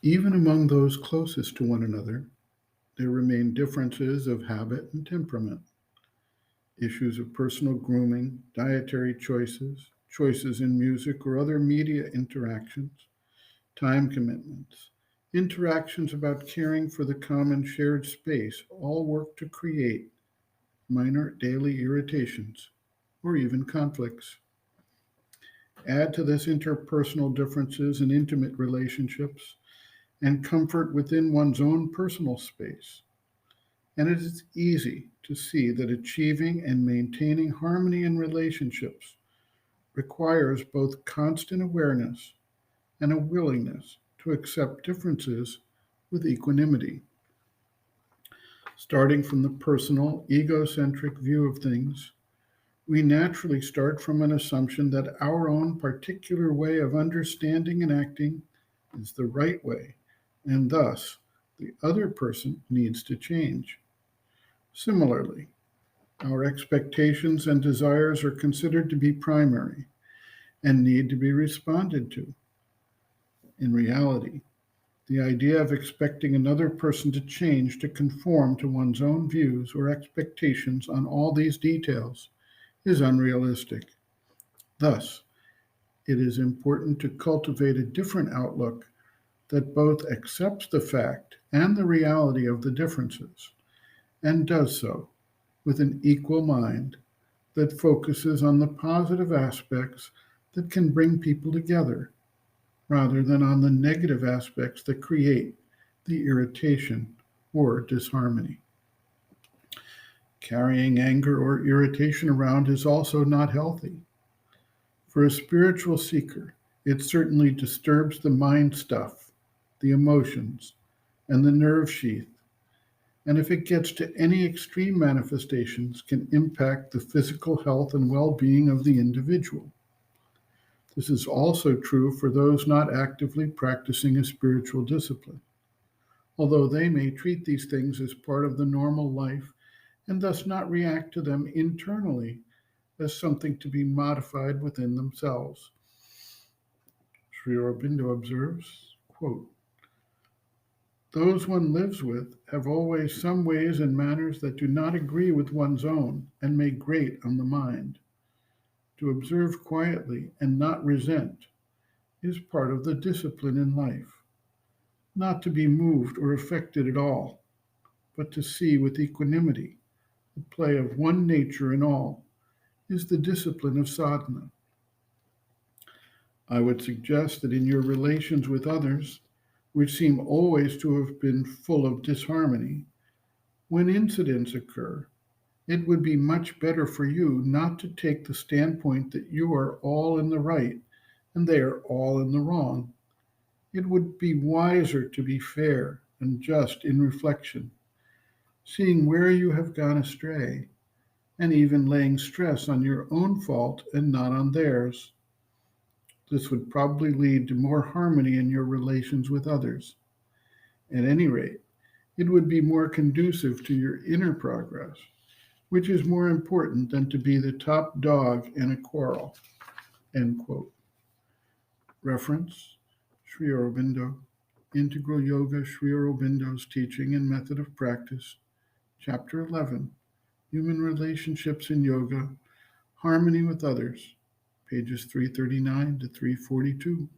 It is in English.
Even among those closest to one another, there remain differences of habit and temperament, issues of personal grooming, dietary choices, choices in music or other media interactions, time commitments, interactions about caring for the common shared space all work to create minor daily irritations or even conflicts. Add to this interpersonal differences in intimate relationships and comfort within one's own personal space. And it is easy to see that achieving and maintaining harmony in relationships requires both constant awareness and a willingness to accept differences with equanimity. Starting from the personal, egocentric view of things, we naturally start from an assumption that our own particular way of understanding and acting is the right way, and thus the other person needs to change. Similarly, our expectations and desires are considered to be primary and need to be responded to. In reality, the idea of expecting another person to change to conform to one's own views or expectations on all these details is unrealistic. Thus, it is important to cultivate a different outlook that both accepts the fact and the reality of the differences, and does so with an equal mind that focuses on the positive aspects that can bring people together rather than on the negative aspects that create the irritation or disharmony. Carrying anger or irritation around is also not healthy. For a spiritual seeker, it certainly disturbs the mind stuff, the emotions, and the nerve sheath, and if it gets to any extreme manifestations, can impact the physical health and well being of the individual. This is also true for those not actively practicing a spiritual discipline, although they may treat these things as part of the normal life and thus not react to them internally as something to be modified within themselves. Sri Aurobindo observes, quote, those one lives with have always some ways and manners that do not agree with one's own and may grate on the mind. To observe quietly and not resent is part of the discipline in life. Not to be moved or affected at all, but to see with equanimity the play of one nature in all is the discipline of sadhana. I would suggest that in your relations with others, which seem always to have been full of disharmony, when incidents occur, it would be much better for you not to take the standpoint that you are all in the right and they are all in the wrong. It would be wiser to be fair and just in reflection, seeing where you have gone astray, and even laying stress on your own fault and not on theirs. This would probably lead to more harmony in your relations with others. At any rate, it would be more conducive to your inner progress, which is more important than to be the top dog in a quarrel. End quote. Reference Sri Aurobindo, Integral Yoga, Sri Aurobindo's Teaching and Method of Practice, Chapter 11, Human Relationships in Yoga, Harmony with Others, pages 339 to 342.